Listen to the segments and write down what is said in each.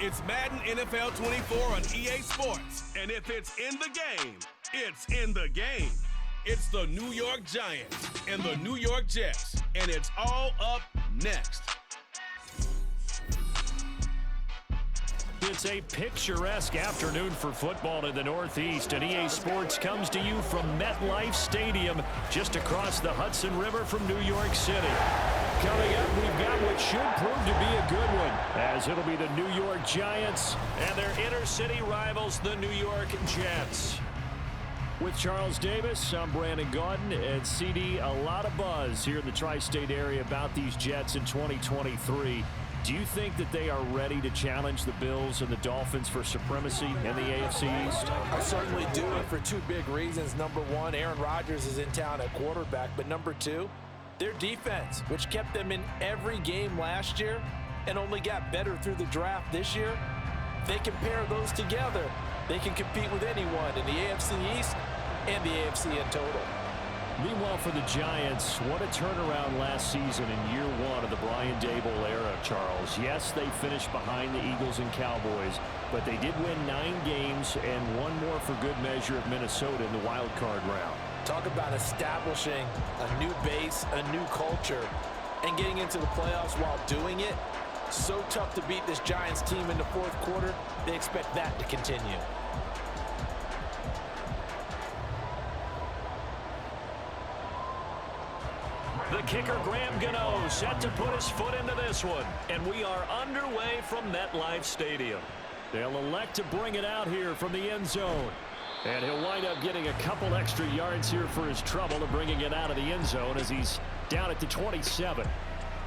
It's Madden NFL 24 on EA Sports. And if it's in the game, it's in the game. It's the New York Giants and the New York Jets. And it's all up next. It's a picturesque afternoon for football in the Northeast, and EA Sports comes to you from MetLife Stadium, just across the Hudson River from New York City. Coming up, we've got what should prove to be a good one, as it'll be the New York Giants and their inner-city rivals, the New York Jets. With Charles Davis, I'm Brandon Gaudin, and CD, a lot of buzz here in the tri-state area about these Jets in 2023. Do you think that they are ready to challenge the Bills and the Dolphins for supremacy in the AFC East? I certainly do, and for two big reasons. Number one, Aaron Rodgers is in town at quarterback, but number two, their defense, which kept them in every game last year and only got better through the draft this year. They can pair those together. They can compete with anyone in the AFC East and the AFC in total. Meanwhile, for the Giants, what a turnaround last season in year one of the Brian Daboll era, Charles. Yes, they finished behind the Eagles and Cowboys, but they did win 9 games and one more for good measure at Minnesota in the wild card round. Talk about establishing a new base, a new culture, and getting into the playoffs while doing it. So tough to beat this Giants team in the fourth quarter. They expect that to continue. The kicker, Graham Gano, set to put his foot into this one. And we are underway from MetLife Stadium. They'll elect to bring it out here from the end zone. And he'll wind up getting a couple extra yards here for his trouble of bringing it out of the end zone as he's down at the 27.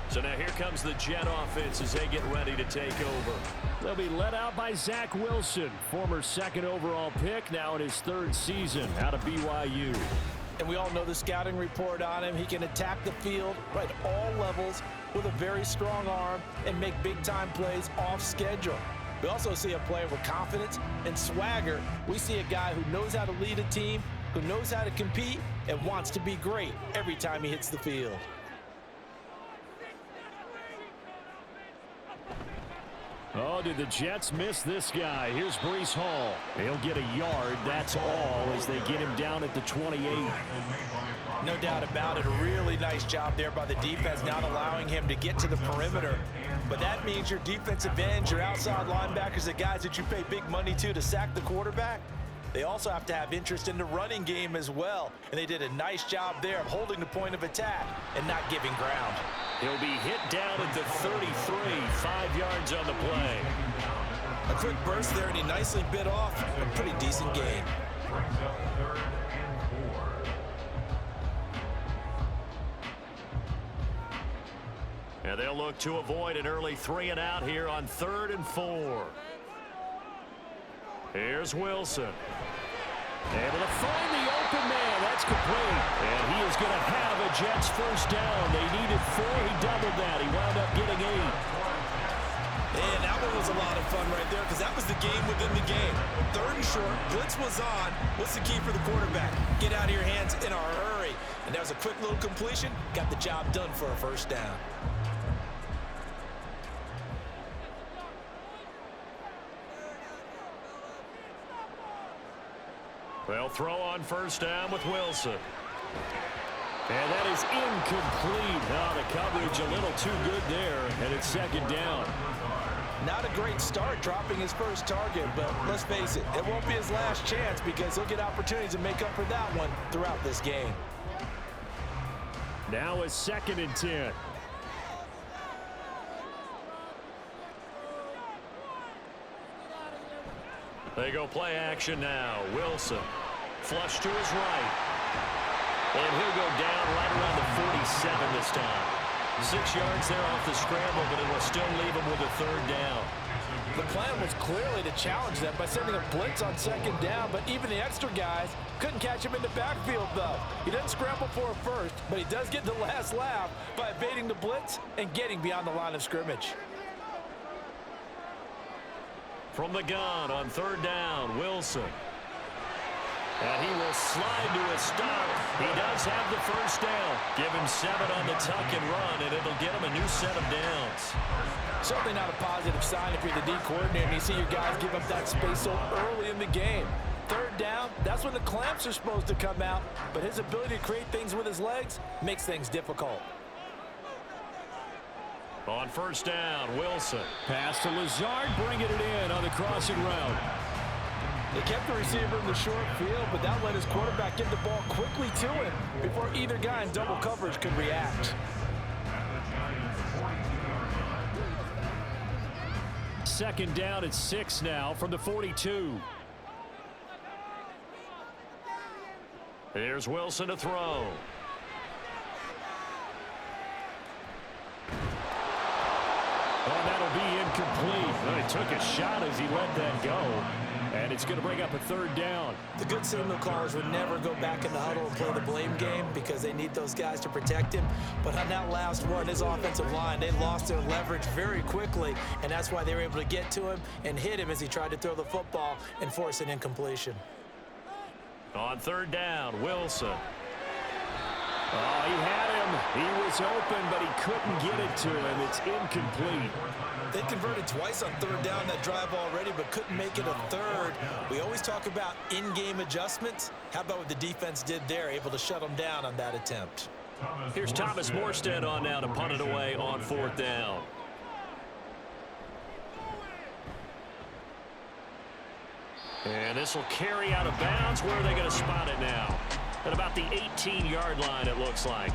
So now here comes the Jet offense as they get ready to take over. They'll be led out by Zach Wilson, former second overall pick, now in his 3rd season out of BYU. And we all know the scouting report on him. He can attack the field right at all levels with a very strong arm and make big-time plays off schedule. We also see a player with confidence and swagger. We see a guy who knows how to lead a team, who knows how to compete, and wants to be great every time he hits the field. Oh, did the Jets miss this guy? Here's Breece Hall. He'll get a yard, that's all, as they get him down at the 28. No doubt about it. A really nice job there by the defense, not allowing him to get to the perimeter. But that means your defensive ends, your outside linebackers, the guys that you pay big money to sack the quarterback, they also have to have interest in the running game as well. And they did a nice job there of holding the point of attack and not giving ground. He'll be hit down at the 33, 5 yards on the play. A quick burst there, and he nicely bit off a pretty decent gain. And they'll look to avoid an early 3 and out here on 3rd and 4. Here's Wilson. Able to find the open man. That's complete. And he is going to have a Jets first down. They needed 4. He doubled that. He wound up getting 8. And that one was a lot of fun right there because that was the game within the game. 3rd and short. Blitz was on. What's the key for the quarterback? Get out of your hands in a hurry. And that was a quick little completion. Got the job done for a first down. They'll throw on first down with Wilson. And that is incomplete. Oh, the coverage a little too good there, and it's 2nd down. Not a great start dropping his first target, but let's face it, it won't be his last chance because he'll get opportunities to make up for that one throughout this game. Now it's 2nd and 10. They go play action now. Wilson, flush to his right. And he'll go down right around the 47 this time. 6 yards there off the scramble, but it will still leave him with a 3rd down. The plan was clearly to challenge them by sending a blitz on 2nd down, but even the extra guys couldn't catch him in the backfield, though. He doesn't scramble for a first, but he does get the last laugh by evading the blitz and getting beyond the line of scrimmage. From the gun on 3rd down, Wilson. And he will slide to a stop. He does have the first down. Give him 7 on the tuck and run, and it'll get him a new set of downs. Certainly not a positive sign if you're the D coordinator and you see your guys give up that space so early in the game. Third down, that's when the clamps are supposed to come out, but his ability to create things with his legs makes things difficult. On first down, Wilson. Pass to Lazard, bringing it in on the crossing route. They kept the receiver in the short field, but that let his quarterback get the ball quickly to him before either guy in double coverage could react. Second down at 6 now from the 42. Here's Wilson to throw. Oh, that'll be incomplete. Well, he took a shot as he let that go. And it's going to bring up a third down. The good signal callers would never go back in the huddle and play the blame game because they need those guys to protect him. But on that last one, his offensive line, they lost their leverage very quickly, and that's why they were able to get to him and hit him as he tried to throw the football and force an incompletion. On third down, Wilson. Oh, he had him. He was open, but he couldn't get it to him. It's incomplete. They converted twice on third down that drive already, but couldn't make it a third. We always talk about in-game adjustments. How about what the defense did there, able to shut them down on that attempt? Here's Thomas Morstead on now to punt it away on fourth down. And this will carry out of bounds. Where are they going to spot it now? At about the 18-yard line, it looks like.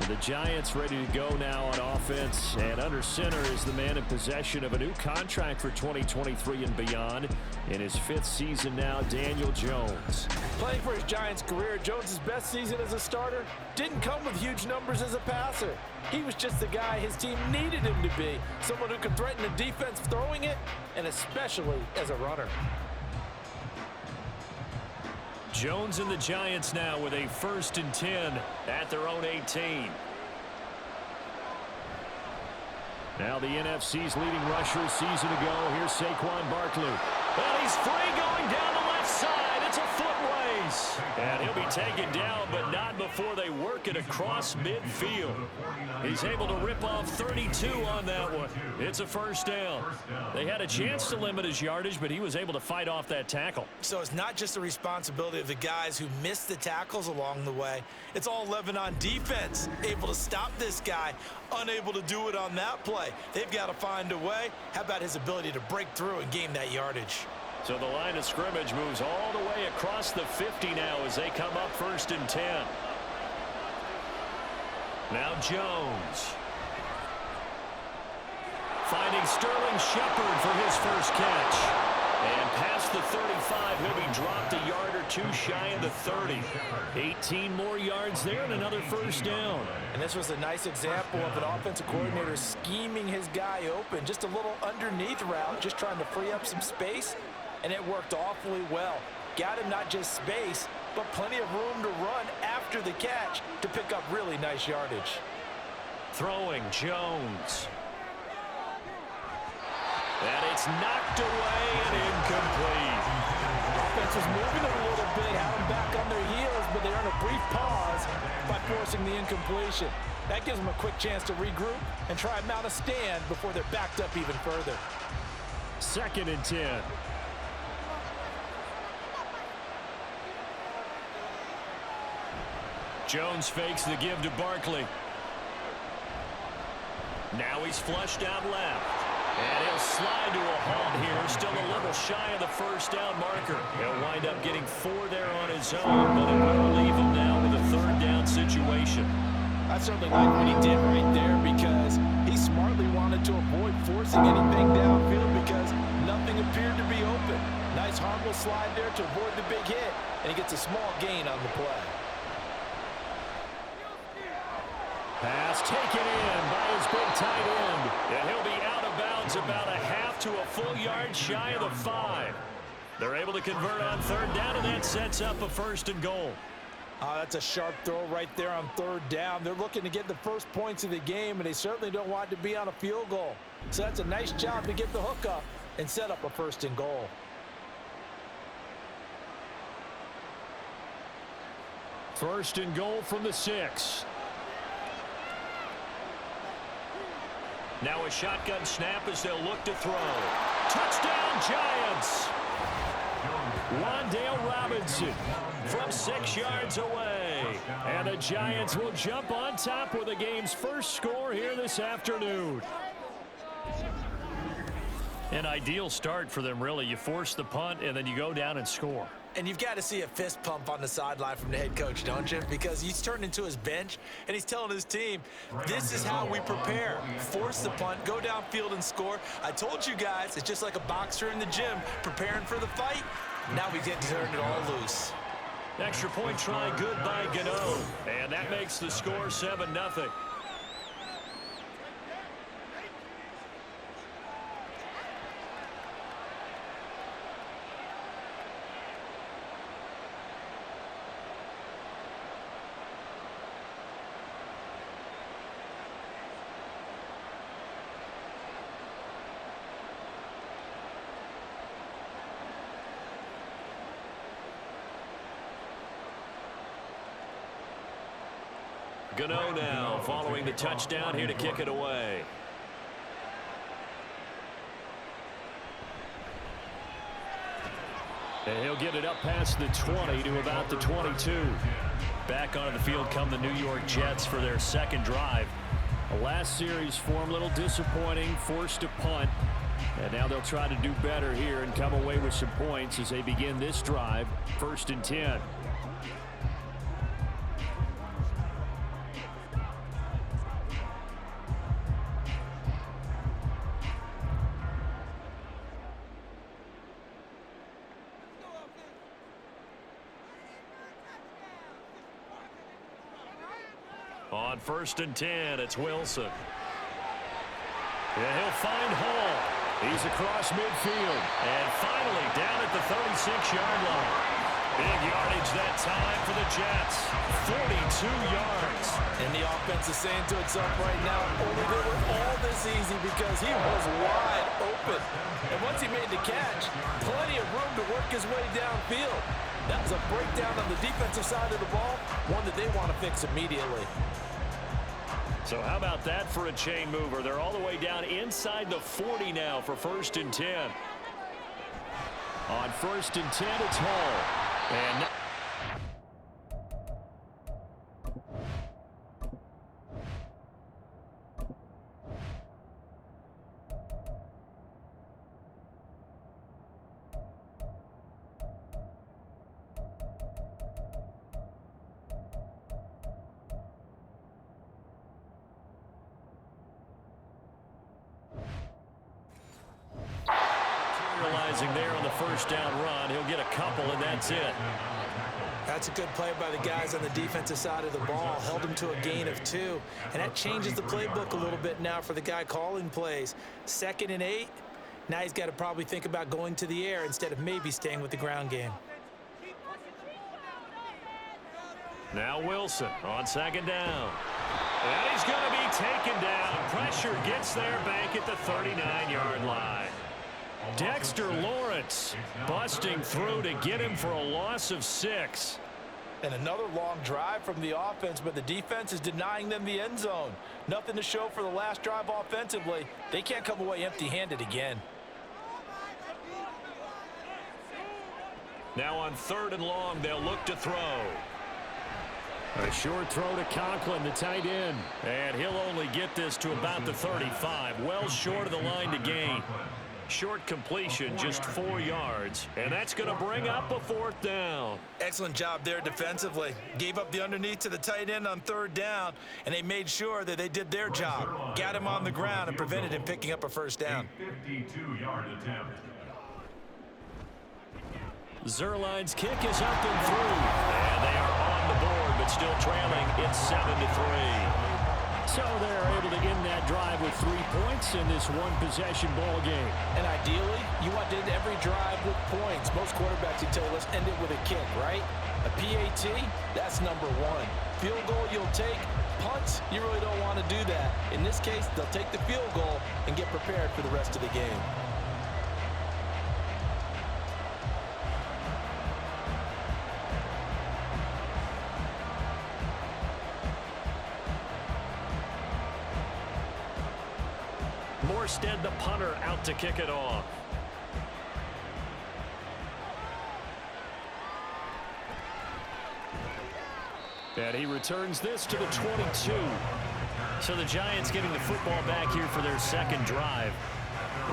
The Giants ready to go now on offense, and under center is the man in possession of a new contract for 2023 and beyond. In his 5th season now, Daniel Jones. Playing for his Giants career, Jones' best season as a starter didn't come with huge numbers as a passer. He was just the guy his team needed him to be, someone who could threaten the defense throwing it, and especially as a runner. Jones and the Giants now with a 1st and 10 at their own 18. Now the NFC's leading rusher a season ago. Here's Saquon Barkley. And he's free going down the left side. It's a foot race. And he'll be taken down, but not before they work it across midfield. He's able to rip off 32 on that one. It's a first down. They had a chance to limit his yardage, but he was able to fight off that tackle. So it's not just the responsibility of the guys who missed the tackles along the way. It's all 11 on defense, able to stop this guy, unable to do it on that play. They've got to find a way. How about his ability to break through and gain that yardage? So the line of scrimmage moves all the way across the 50 now as they come up 1st and 10. Now Jones. Finding Sterling Shepard for his first catch. And past the 35, he'll be dropped a yard or two shy of the 30. 18 more yards there and another first down. And this was a nice example of an offensive coordinator scheming his guy open. Just a little underneath route, just trying to free up some space. And it worked awfully well. Got him not just space, but plenty of room to run after the catch to pick up really nice yardage. Throwing Jones. And it's knocked away and incomplete. Offense was moving a little bit, had them back on their heels, but they earned a brief pause by forcing the incompletion. That gives them a quick chance to regroup and try and mount a stand before they're backed up even further. 2nd and 10. Jones fakes the give to Barkley. Now he's flushed out left. And he'll slide to a halt here. Still a little shy of the first down marker. He'll wind up getting 4 there on his own, but it will leave him now with a 3rd down situation. I certainly like what he did right there because he smartly wanted to avoid forcing anything downfield because nothing appeared to be open. Nice harmless slide there to avoid the big hit, and he gets a small gain on the play. Pass taken in by his big tight end. And he'll be out of bounds about a half to a full yard shy of the 5. They're able to convert on 3rd down, and that sets up a 1st and goal. That's a sharp throw right there on 3rd down. They're looking to get the first points of the game, and they certainly don't want it to be on a field goal. So that's a nice job to get the hook up and set up a 1st and goal. First and goal from the 6. Now a shotgun snap as they'll look to throw. Touchdown, Giants! Wan'Dale Robinson from 6 yards away. And the Giants will jump on top with the game's first score here this afternoon. An ideal start for them, really. You force the punt, and then you go down and score. And you've got to see a fist pump on the sideline from the head coach, don't you? Because he's turned into his bench, and he's telling his team, this is how we prepare. Force the punt, go downfield and score. I told you guys, it's just like a boxer in the gym preparing for the fight. Now we get to turn it all loose. Extra point try good by Gano. And that makes the score 7-0. Gano now following the touchdown here to kick it away. And he'll get it up past the 20 to about the 22. Back onto the field come the New York Jets for their second drive. The last series form a little disappointing, forced a punt. And now they'll try to do better here and come away with some points as they begin this drive, 1st and 10. On 1st and 10, it's Wilson. And he'll find Hall. He's across midfield. And finally down at the 36-yard line. Big yardage that time for the Jets. 42 yards. And the offense is saying to itself right now, only they were all this easy because he was wide open. And once he made the catch, plenty of room to work his way downfield. That was a breakdown on the defensive side of the ball, one that they want to fix immediately. So how about that for a chain mover? They're all the way down inside the 40 now for 1st and 10. On 1st and 10, it's Hall. And there on the 1st down run. He'll get a couple, and that's it. That's a good play by the guys on the defensive side of the ball. Held him to a gain of 2. And that changes the playbook a little bit now for the guy calling plays. 2nd and 8. Now he's got to probably think about going to the air instead of maybe staying with the ground game. Now Wilson on 2nd down. And he's going to be taken down. Pressure gets there back at the 39-yard line. Dexter Lawrence busting through to get him for a loss of 6. And another long drive from the offense, but the defense is denying them the end zone. Nothing to show for the last drive offensively. They can't come away empty-handed again. Now on 3rd and long, they'll look to throw. A short throw to Conklin, the tight end. And he'll only get this to about the 35. Well short of the line to gain. Short completion, just 4 yards. And that's going to bring up a 4th down. Excellent job there defensively. Gave up the underneath to the tight end on 3rd down, and they made sure that they did their job. Got him on the ground and prevented him picking up a 1st down. 52-yard attempt. Zuerlein's kick is up and through. And they are on the board, but still trailing. It's 7-3. So they're able to end that drive with 3 points in this one-possession ball game. And ideally, you want to end every drive with points. Most quarterbacks, you tell you, let's end it with a kick, right? A PAT, that's number 1. Field goal, you'll take. Punts, you really don't want to do that. In this case, they'll take the field goal and get prepared for the rest of the game. Morstead, the punter, out to kick it off. And he returns this to the 22. So the Giants getting the football back here for their second drive.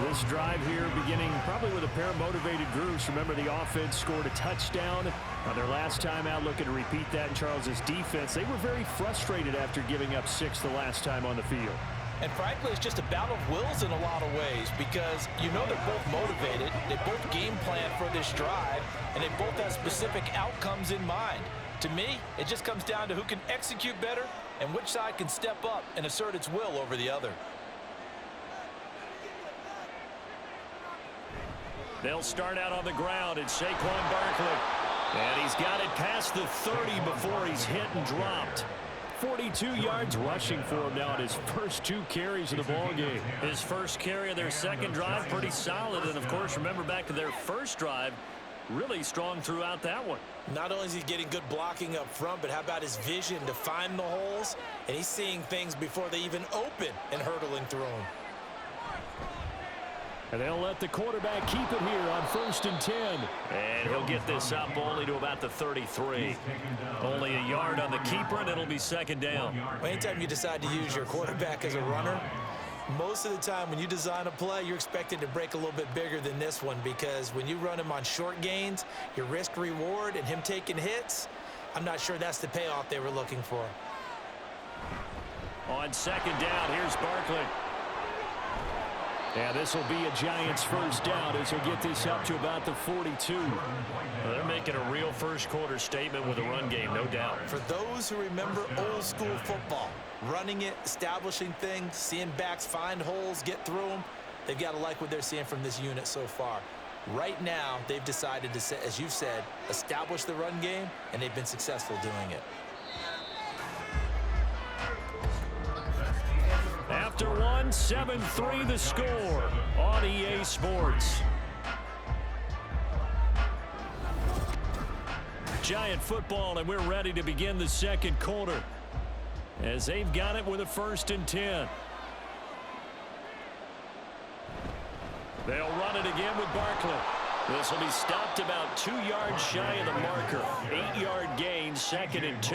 This drive here beginning probably with a pair of motivated groups. Remember, the offense scored a touchdown on their last time out, looking to repeat that in Charles's defense. They were very frustrated after giving up 6 the last time on the field. And frankly, it's just a battle of wills in a lot of ways because you know they're both motivated, they both game plan for this drive, and they both have specific outcomes in mind. To me, it just comes down to who can execute better and which side can step up and assert its will over the other. They'll start out on the ground. It's Saquon Barkley. And he's got it past the 30 before he's hit and dropped. 42 yards rushing for him now in his first 2 carries of the ballgame. His first carry of their second drive, pretty solid. And, of course, remember back to their first drive, really strong throughout that one. Not only is he getting good blocking up front, but how about his vision to find the holes? And he's seeing things before they even open and hurdling through them. And they'll let the quarterback keep it here on 1st and 10. And he'll get this up only to about the 33. Only a yard on the keeper, and it'll be second down. Well, anytime you decide to use your quarterback as a runner, most of the time when you design a play, you're expected to break a little bit bigger than this one because when you run him on short gains, your risk reward and him taking hits, I'm not sure that's the payoff they were looking for. On second down, here's Barkley. And this will be a Giants first down as he'll get this up to about the 42. Well, they're making a real first quarter statement with a run game, no doubt. For those who remember old school football, running it, establishing things, seeing backs find holes, get through them, they've got to like what they're seeing from this unit so far. Right now, they've decided to, as you said, establish the run game, and they've been successful doing it. After one, 7-3 the score on EA Sports. Giant football, and we're ready to begin the second quarter as they've got it with a 1st and 10. They'll run it again with Barkley. This will be stopped about 2 yards shy of the marker. 8-yard gain, 2nd and 2.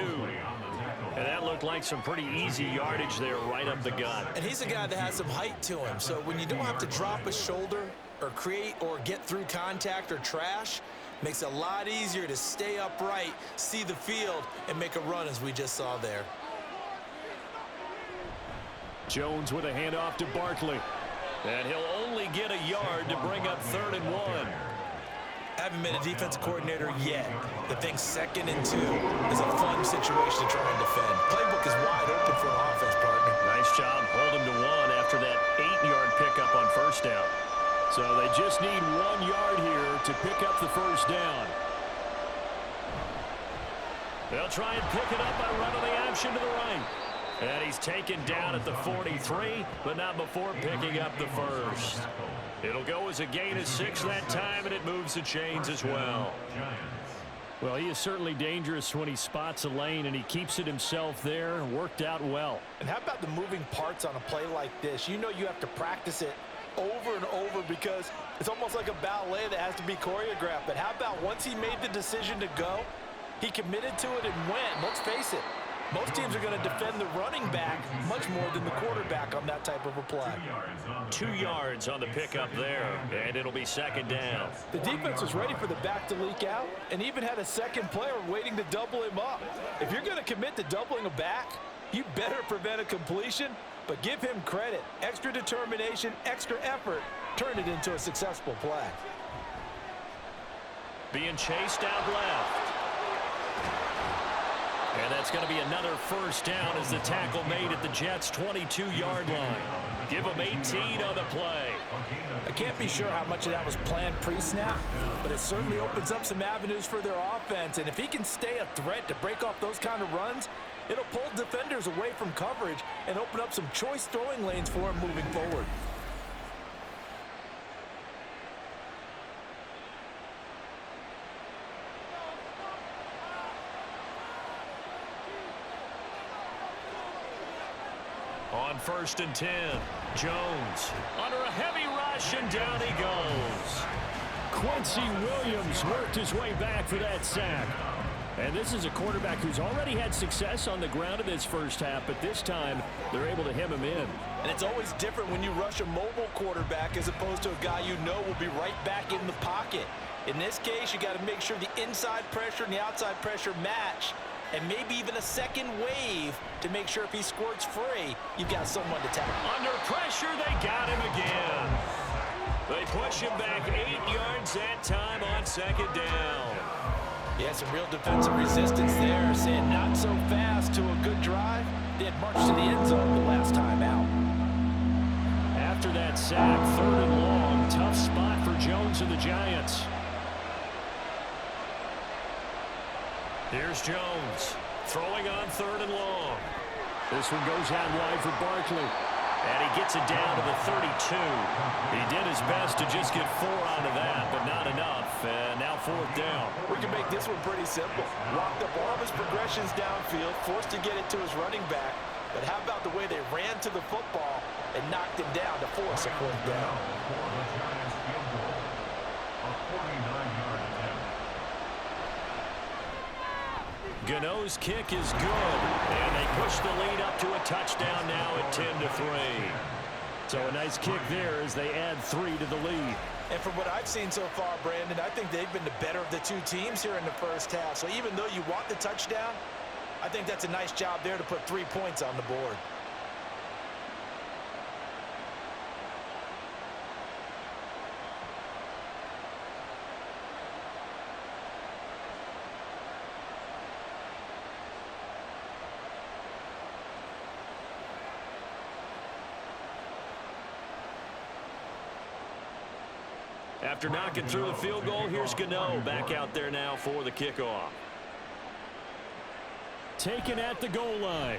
And that looked like some pretty easy yardage there right up the gut. And he's a guy that has some height to him. So when you don't have to drop a shoulder or create or get through contact or trash, makes it a lot easier to stay upright, see the field, and make a run as we just saw there. Jones with a handoff to Barkley. And he'll only get a yard to bring up 3rd and 1. Haven't been a defensive coordinator yet that thinks 2nd and 2 is a fun situation to try and defend. Playbook is wide open for an offense, partner. Nice job holding to 1 after that 8-yard pickup on 1st down. So they just need 1 yard here to pick up the 1st down. They'll try and pick it up by running the option to the right. And he's taken down at the 43, but not before picking up the 1st. It'll go as a gain of 6 that time, and it moves the chains as well. Well, he is certainly dangerous when he spots a lane, and he keeps it himself there. Worked out well. And how about the moving parts on a play like this? You know you have to practice it over and over because it's almost like a ballet that has to be choreographed. But how about once he made the decision to go, he committed to it and went. Let's face it. Most teams are going to defend the running back much more than the quarterback on that type of a play. 2 yards on the pickup there, and it'll be 2nd down. The defense was ready for the back to leak out and even had a second player waiting to double him up. If you're going to commit to doubling a back, you better prevent a completion, but give him credit. Extra determination, extra effort, turn it into a successful play. Being chased out left. And that's going to be another 1st down as the tackle made at the Jets' 22-yard line. Give them 18 on the play. I can't be sure how much of that was planned pre-snap, but it certainly opens up some avenues for their offense. And if he can stay a threat to break off those kind of runs, it'll pull defenders away from coverage and open up some choice throwing lanes for him moving forward. On on 1st and 10. Jones under a heavy rush, and down he goes. Quincy Williams worked his way back for that sack. And this is a quarterback who's already had success on the ground in this first half, but this time they're able to hem him in. And it's always different when you rush a mobile quarterback as opposed to a guy you know will be right back in the pocket. In this case, you got to make sure the inside pressure and the outside pressure match, and maybe even a second wave to make sure if he squirts free, you've got someone to tackle. Under pressure, they got him again. They push him back 8 yards that time on 2nd down. Yeah, some real defensive resistance there, saying not so fast to a good drive. They had marched to the end zone the last time out. After that sack, 3rd and long, tough spot for Jones and the Giants. Here's Jones, throwing on 3rd and long. This one goes out wide for Barkley. And he gets it down to the 32. He did his best to just get 4 out of that, but not enough. And now 4th down. We can make this one pretty simple. Walked up all of his progressions downfield, forced to get it to his running back. But how about the way they ran to the football and knocked him down to force a 4th down? Gano's kick is good, and they push the lead up to a touchdown now at 10-3. So a nice kick there as they add 3 to the lead. And from what I've seen so far, Brandon, I think they've been the better of the two teams here in the first half. So even though you want the touchdown, I think that's a nice job there to put 3 points on the board. After knocking through the field goal, here's Gano back out there now for the kickoff. Taken at the goal line.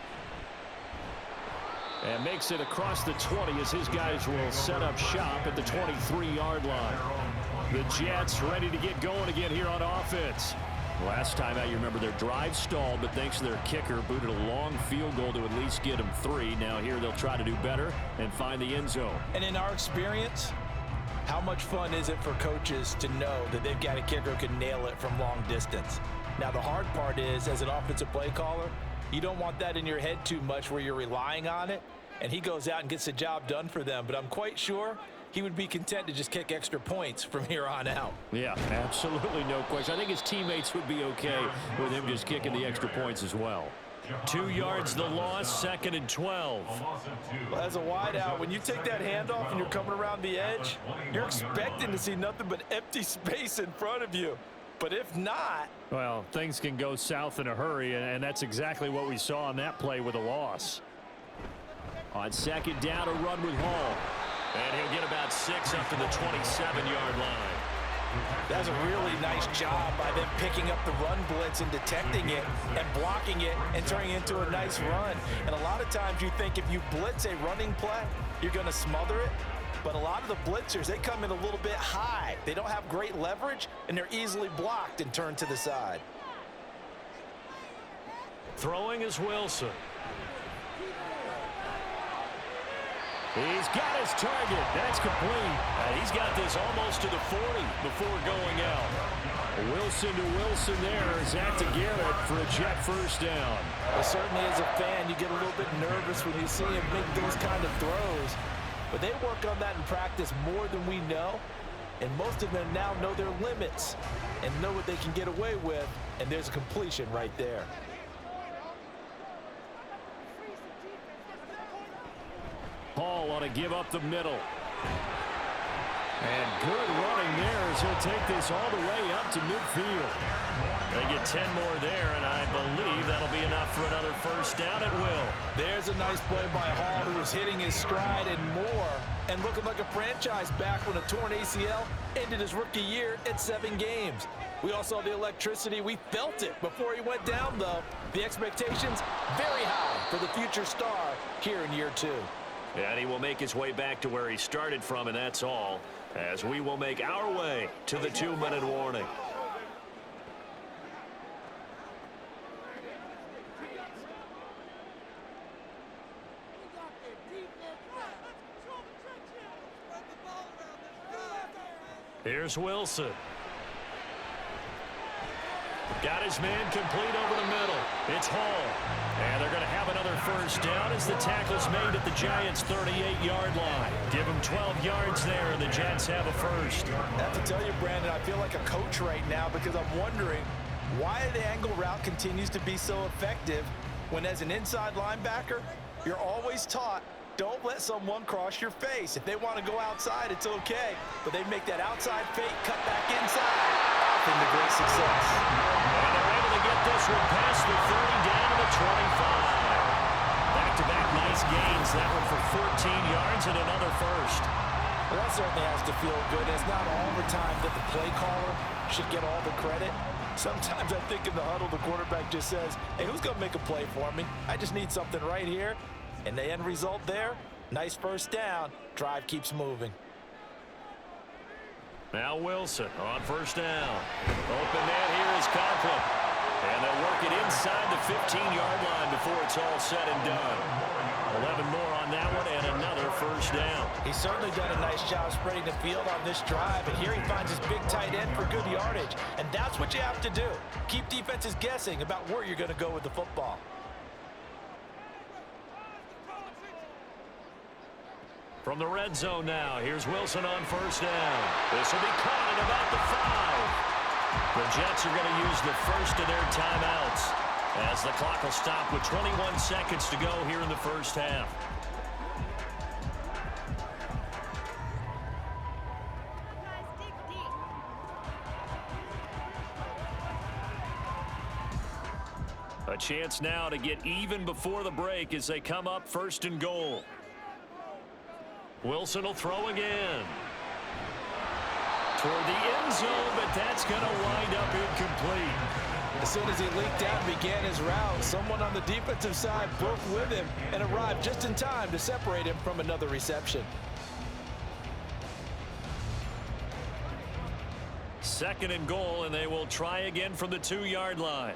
And makes it across the 20 as his guys will set up shop at the 23-yard line. The Jets ready to get going again here on offense. Last time out, you remember their drive stalled, but thanks to their kicker, booted a long field goal to at least get them 3. Now here they'll try to do better and find the end zone. And in our experience, how much fun is it for coaches to know that they've got a kicker who can nail it from long distance? Now, the hard part is, as an offensive play caller, you don't want that in your head too much where you're relying on it, and he goes out and gets the job done for them. But I'm quite sure he would be content to just kick extra points from here on out. Yeah, absolutely no question. I think his teammates would be okay with him just kicking the extra points as well. 2 yards the loss, 2nd and 12. Well, as a wideout, when you take that handoff and you're coming around the edge, you're expecting to see nothing but empty space in front of you. But if not, well, things can go south in a hurry, and that's exactly what we saw on that play with a loss. On 2nd down, a run with Hall. And he'll get about 6 up to the 27-yard line. That's a really nice job by them picking up the run blitz and detecting it and blocking it and turning it into a nice run. And a lot of times you think if you blitz a running play, you're going to smother it. But a lot of the blitzers, they come in a little bit high. They don't have great leverage, and they're easily blocked and turned to the side. Throwing is Wilson. He's got his target. That's complete. He's got this almost to the 40 before going out. Wilson to Wilson there. Zach to Garrett for a Jet first down. Well, certainly as a fan, you get a little bit nervous when you see him make those kind of throws. But they work on that in practice more than we know. And most of them now know their limits and know what they can get away with. And there's a completion right there. Hall on to give up the middle. And good running there as he'll take this all the way up to midfield. They get 10 more there, and I believe that'll be enough for another first down at will. There's a nice play by Hall, who was hitting his stride and more, and looking like a franchise back when a torn ACL ended his rookie year at 7 games. We all saw the electricity. We felt it before he went down, though. The expectations very high for the future star here in year 2. And he will make his way back to where he started from, and that's all, as we will make our way to the 2-minute warning. Here's Wilson. Got his man complete over the middle. It's Hall. And they're going to have another first down as the tackle's made at the Giants' 38-yard line. Give them 12 yards there, and the Jets have a first. I have to tell you, Brandon, I feel like a coach right now because I'm wondering why the angle route continues to be so effective when, as an inside linebacker, you're always taught, don't let someone cross your face. If they want to go outside, it's okay. But they make that outside fake, cut back inside. Often to great success. And they're able to get this one past the 30 down to the 25. Back-to-back nice gains. That one for 14 yards and another first. Well, that certainly has to feel good. It's not all the time that the play caller should get all the credit. Sometimes I think in the huddle, the quarterback just says, hey, who's going to make a play for me? I just need something right here. And the end result there, nice first down. Drive keeps moving. Now Wilson on first down. Open man here is Conklin. And they'll work it inside the 15-yard line before it's all said and done. 11 more on that one and another first down. He's certainly done a nice job spreading the field on this drive. And here he finds his big tight end for good yardage. And that's what you have to do. Keep defenses guessing about where you're going to go with the football. From the red zone now, here's Wilson on first down. This will be caught at about the 5. The Jets are going to use the first of their timeouts as the clock will stop with 21 seconds to go here in the first half. A chance now to get even before the break as they come up first and goal. Wilson will throw again. Toward the end zone, but that's going to wind up incomplete. As soon as he leaked out and began his route, someone on the defensive side broke with him and arrived just in time to separate him from another reception. Second and goal, and they will try again from the 2-yard line.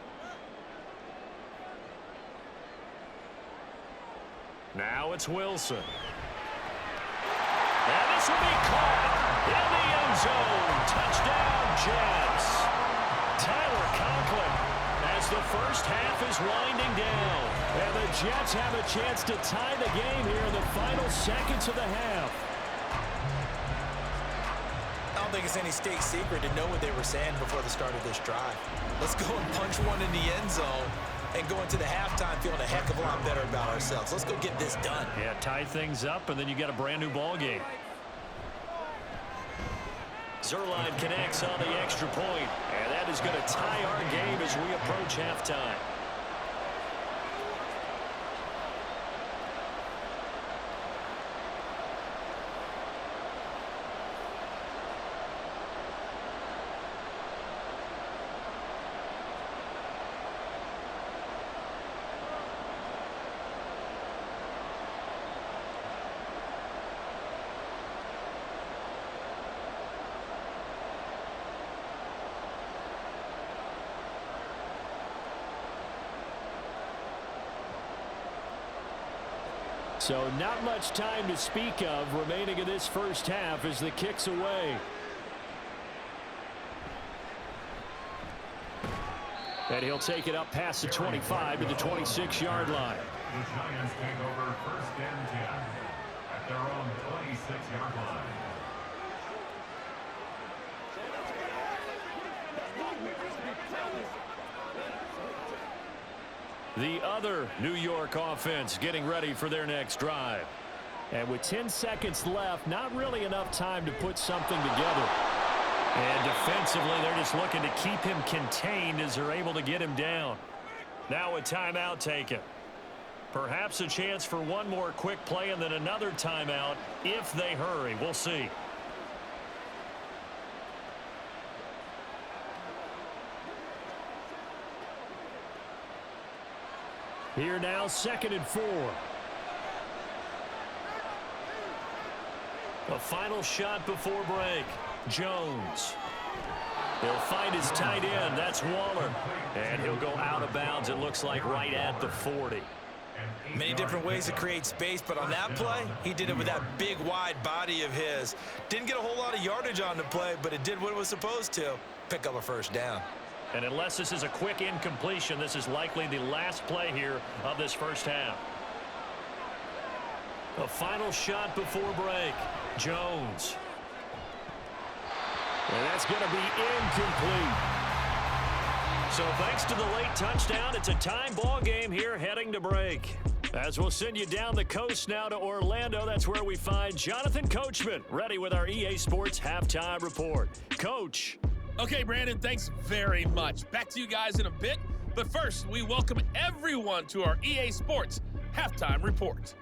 Now it's Wilson. And this will be caught in the end zone. Touchdown, Jets. Tyler Conklin as the first half is winding down. And the Jets have a chance to tie the game here in the final seconds of the half. I don't think it's any state secret to know what they were saying before the start of this drive. Let's go and punch one in the end zone and go into the halftime feeling a heck of a lot better about ourselves. Let's go get this done. Yeah, tie things up, and then you get a brand new ball game. Zerline connects on the extra point, and that is going to tie our game as we approach halftime. So not much time to speak of remaining in this first half as the kick's away. And he'll take it up past the 25 to the 26-yard line. The Giants take over first and 10 at their own 26-yard line. The other New York offense getting ready for their next drive. And with 10 seconds left, not really enough time to put something together. And defensively, they're just looking to keep him contained as they're able to get him down. Now a timeout taken. Perhaps a chance for one more quick play and then another timeout if they hurry. We'll see. Here now, 2nd and 4. A final shot before break. Jones. He'll find his tight end. That's Waller. And he'll go out of bounds, it looks like, right at the 40. Many different ways to create space, but on that play, he did it with that big, wide body of his. Didn't get a whole lot of yardage on the play, but it did what it was supposed to, pick up a first down. And unless this is a quick incompletion, this is likely the last play here of this first half. A final shot before break. Jones. And that's going to be incomplete. So thanks to the late touchdown, it's a time ball game here heading to break. As we'll send you down the coast now to Orlando, that's where we find Jonathan Coachman ready with our EA Sports Halftime Report. Coach. Okay, Brandon, thanks very much. Back to you guys in a bit. But first, we welcome everyone to our EA Sports Halftime Report.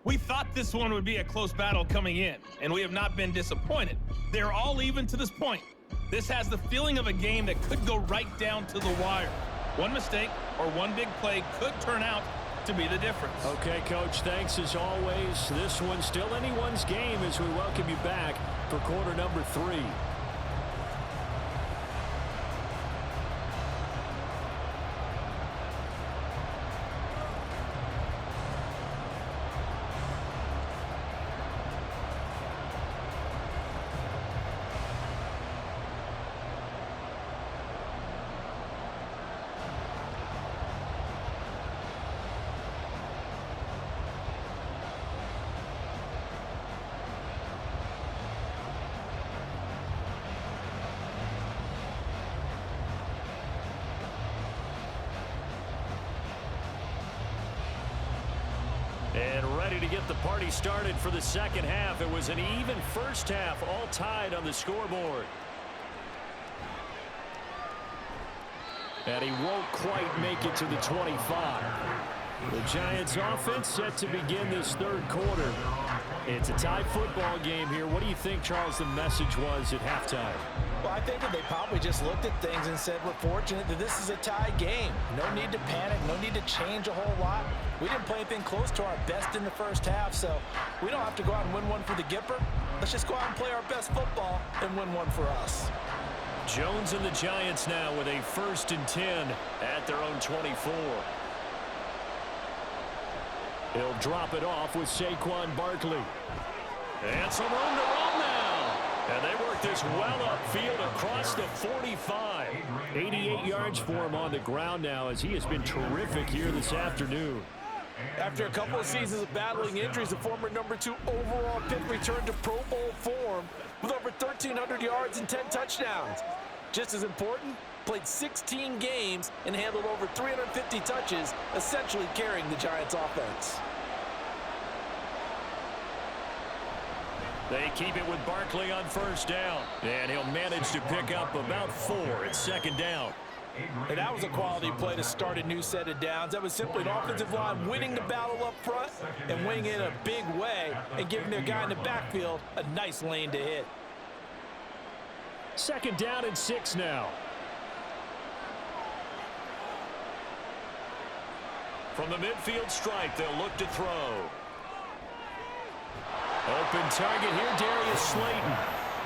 We thought this one would be a close battle coming in, and we have not been disappointed. They're all even to this point. This has the feeling of a game that could go right down to the wire. One mistake or one big play could turn out to be the difference. Okay, Coach, thanks as always. This one's still anyone's game as we welcome you back for quarter number 3. And ready to get the party started for the second half. It was an even first half, all tied on the scoreboard. And he won't quite make it to the 25. The Giants offense set to begin this third quarter. It's a tie football game here. What do you think, Charles, the message was at halftime? Well, I think that they probably just looked at things and said, we're fortunate that this is a tie game. No need to panic, no need to change a whole lot. We didn't play anything close to our best in the first half, so we don't have to go out and win one for the Gipper. Let's just go out and play our best football and win one for us. Jones and the Giants now with a 1st and 10 at their own 24. He'll drop it off with Saquon Barkley. And some room to run now. And they work this well upfield across the 45. 88 yards for him on the ground now as he has been terrific here this afternoon. After a couple of seasons of battling injuries, the former number 2 overall pick returned to Pro Bowl form with over 1,300 yards and 10 touchdowns. Just as important, played 16 games and handled over 350 touches, essentially carrying the Giants' offense. They keep it with Barkley on 1st down, and he'll manage to pick up about 4 at 2nd down. And that was a quality play to start a new set of downs. That was simply an offensive line winning the battle up front and winning it in a big way and giving their guy in the backfield a nice lane to hit. 2nd down and 6 now. From the midfield stripe, they'll look to throw. Open target here, Darius Slayton.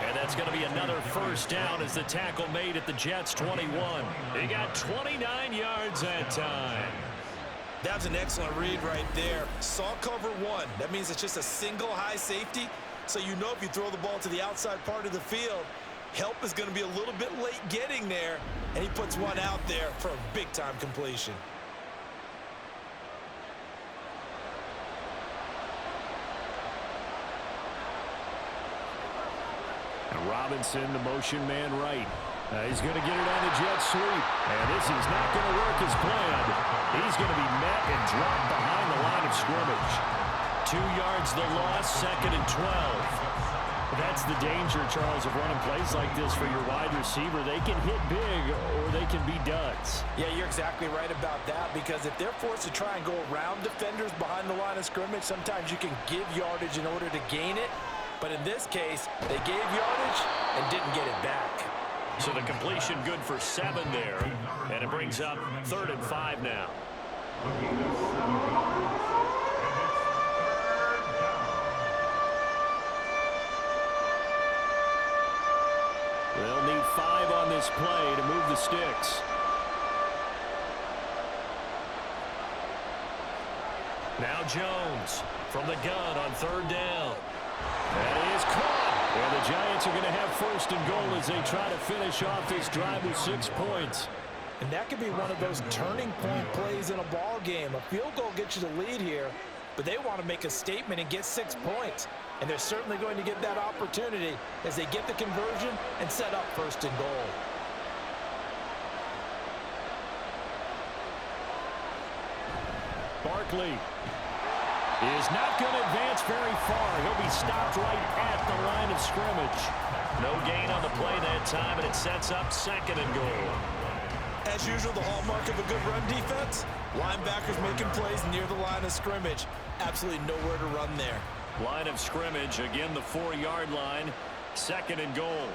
And that's going to be another 1st down as the tackle made at the Jets' 21. He got 29 yards that time. That's an excellent read right there. Saw cover 1. That means it's just a single high safety. So you know if you throw the ball to the outside part of the field, help is going to be a little bit late getting there. And he puts one out there for a big-time completion. And Robinson, the motion man right. He's going to get it on the jet sweep. And this is not going to work as planned. He's going to be met and dropped behind the line of scrimmage. 2 yards the loss, 2nd and 12. That's the danger, Charles, of running plays like this for your wide receiver. They can hit big or they can be duds. Yeah, you're exactly right about that, because if they're forced to try and go around defenders behind the line of scrimmage, sometimes you can give yardage in order to gain it. But in this case, they gave yardage and didn't get it back. So the completion good for 7 there. And it brings up 3rd and 5 now. They'll need 5 on this play to move the sticks. Now Jones from the gun on third down. That is caught. And the Giants are going to have first and goal as they try to finish off this drive with 6 points. And that could be one of those turning point plays in a ball game. A field goal gets you the lead here, but they want to make a statement and get 6 points. And they're certainly going to get that opportunity as they get the conversion and set up first and goal. Barkley is not going to advance very far. He'll be stopped right at the line of scrimmage. No gain on the play that time, and it sets up second and goal. As usual, the hallmark of a good run defense, linebackers making plays near the line of scrimmage. Absolutely nowhere to run there. Line of scrimmage, again the 4-yard line, second and goal.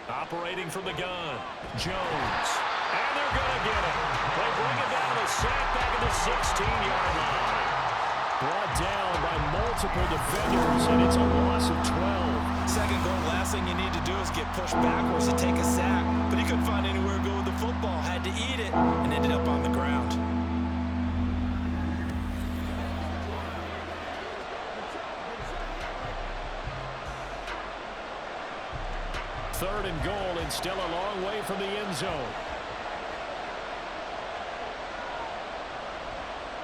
Operating from the gun, Jones. And they're going to get it. They bring it down a sack back at the 16-yard line. Brought down by multiple defenders, and it's a loss of 12. Second goal, last thing you need to do is get pushed backwards to take a sack. But he couldn't find anywhere to go with the football. Had to eat it and ended up on the ground. Third and goal, and still a long way from the end zone.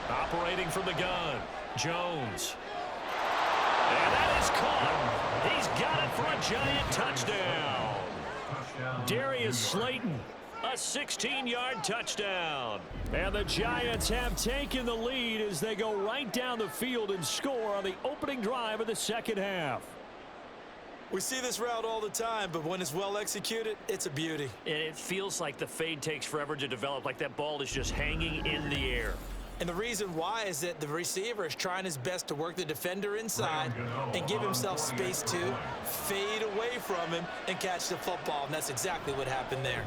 Operating from the gun, Jones. And that is caught. He's got it for a Giant touchdown. Darius Slayton, a 16-yard touchdown. And the Giants have taken the lead as they go right down the field and score on the opening drive of the second half. We see this route all the time, but when it's well executed, it's a beauty. And it feels like the fade takes forever to develop, like that ball is just hanging in the air. And the reason why is that the receiver is trying his best to work the defender inside and give himself space to fade away from him and catch the football. And that's exactly what happened there.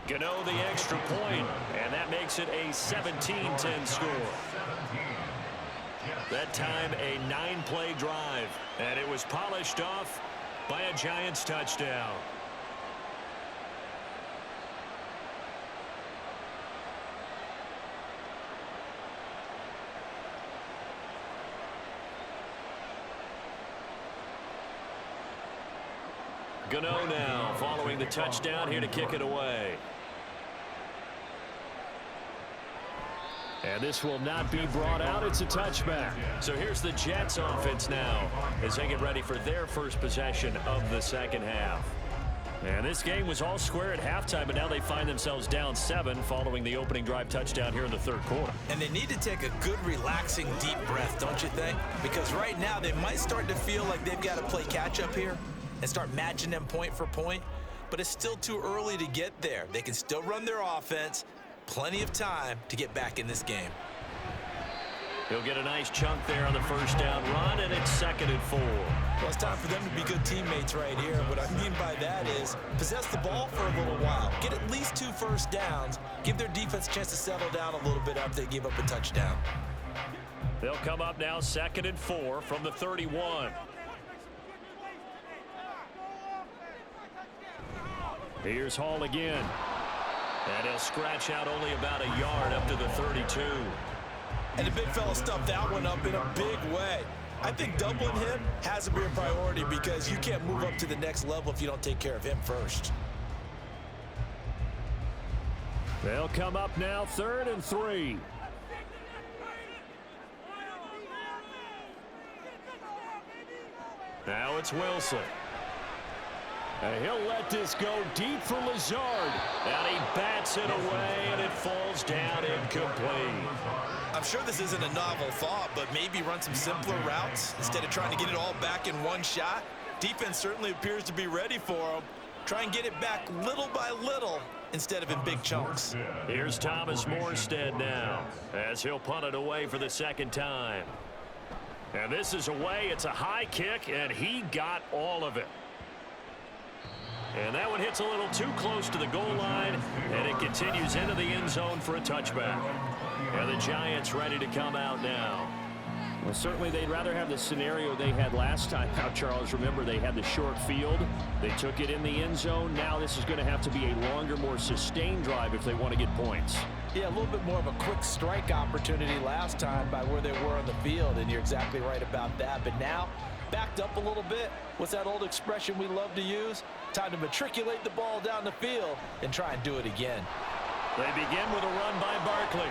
Gano the extra point, and that makes it a 17-10 score. That time a 9-play drive, and it was polished off by a Giants touchdown. Gano now following the touchdown here to kick it away. And this will not be brought out. It's a touchback. So here's the Jets offense now as they get ready for their first possession of the second half. And this game was all square at halftime, but now they find themselves down 7 following the opening drive touchdown here in the third quarter. And they need to take a good, relaxing, deep breath, don't you think? Because right now they might start to feel like they've got to play catch-up here and start matching them point for point. But it's still too early to get there. They can still run their offense. Plenty of time to get back in this game. He'll get a nice chunk there on the first down run, and it's second and 4. Well, it's time for them to be good teammates right here. What I mean by that is possess the ball for a little while. Get at least 2 first downs. Give their defense a chance to settle down a little bit after they give up a touchdown. They'll come up now second and 4 from the 31. Here's Hall again. And he'll scratch out only about a yard up to the 32. And the big fella stuffed that one up in a big way. I think doubling him has to be a priority because you can't move up to the next level if you don't take care of him first. They'll come up now third and 3. Now it's Wilson. And he'll let this go deep for Lazard. And he bats it away, and it falls down incomplete. I'm sure this isn't a novel thought, but maybe run some simpler routes instead of trying to get it all back in one shot. Defense certainly appears to be ready for him. Try and get it back little by little instead of in big chunks. Here's Thomas Morstead now as he'll punt it away for the second time. And this is away. It's a high kick, and he got all of it. And that one hits a little too close to the goal line, and it continues into the end zone for a touchback. And the Giants ready to come out now. Well, certainly they'd rather have the scenario they had last time. Now, Charles, remember, they had the short field. They took it in the end zone. Now this is going to have to be a longer, more sustained drive if they want to get points. Yeah, a little bit more of a quick strike opportunity last time by where they were on the field, and you're exactly right about that. But now, backed up a little bit. What's that old expression we love to use? Time to matriculate the ball down the field and try and do it again. They begin with a run by Barkley.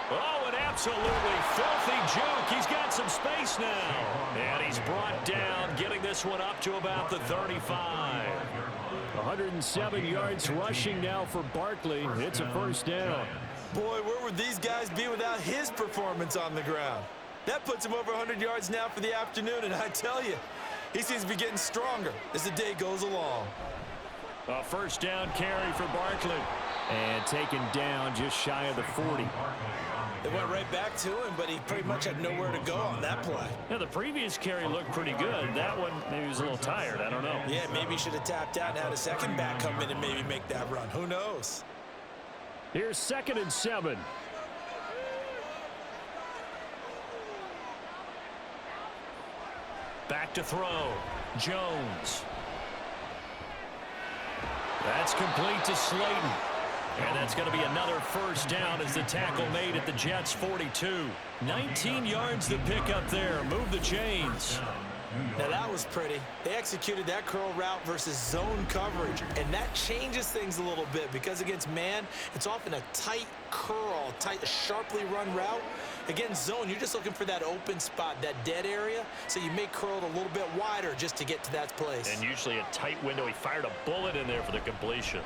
Oh, an absolutely filthy juke. He's got some space now. And he's brought down, getting this one up to about the 35. 107 yards rushing now for Barkley. It's a first down. Boy, where would these guys be without his performance on the ground? That puts him over 100 yards now for the afternoon, and I tell you, he seems to be getting stronger as the day goes along. A first down carry for Barkley. And taken down just shy of the 40. They went right back to him, but he pretty much had nowhere to go on that play. Yeah, the previous carry looked pretty good. That one, maybe he was a little tired. I don't know. Yeah, maybe he should have tapped out and had a second back come in and maybe make that run. Who knows? Here's 2nd and 7. Back to throw. Jones. That's complete to Slayton. And that's going to be another first down as the tackle made at the Jets' 42. 19 yards to pick up there. Move the chains. Now that was pretty. They executed that curl route versus zone coverage, and that changes things a little bit because against man, it's often a tight curl, sharply run route. Against zone, you're just looking for that open spot, that dead area, so you may curl it a little bit wider just to get to that place. And usually a tight window. He fired a bullet in there for the completion.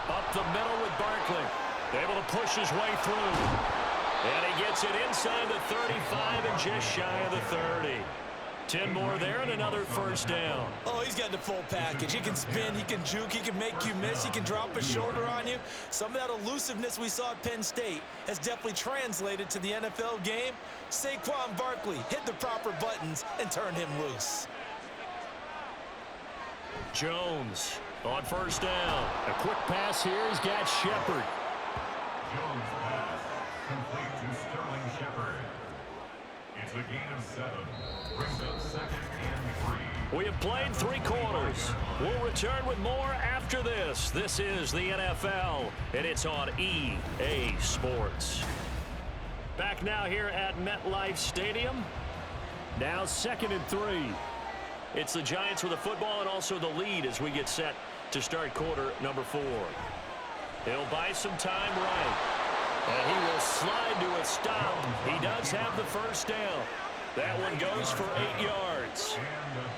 Up the middle with Barkley. Able to push his way through. And he gets it inside the 35 and just shy of the 30. 10 more there and another first down. Oh, he's got the full package. He can spin, he can juke, he can make you miss, he can drop a shoulder on you. Some of that elusiveness we saw at Penn State has definitely translated to the NFL game. Saquon Barkley hit the proper buttons and turn him loose. Jones on first down. A quick pass here. He's got Shepard. Jones pass complete to Sterling Shepard. It's a gain of 7. Brings up 2nd and 3. We have played 3 quarters. We'll return with more after this. This is the NFL, and it's on EA Sports. Back now here at MetLife Stadium. Now 2nd and 3. It's the Giants with the football and also the lead as we get set to start quarter number 4. He'll buy some time right. And he will slide to a stop. He does have the first down. That one goes for 8 yards.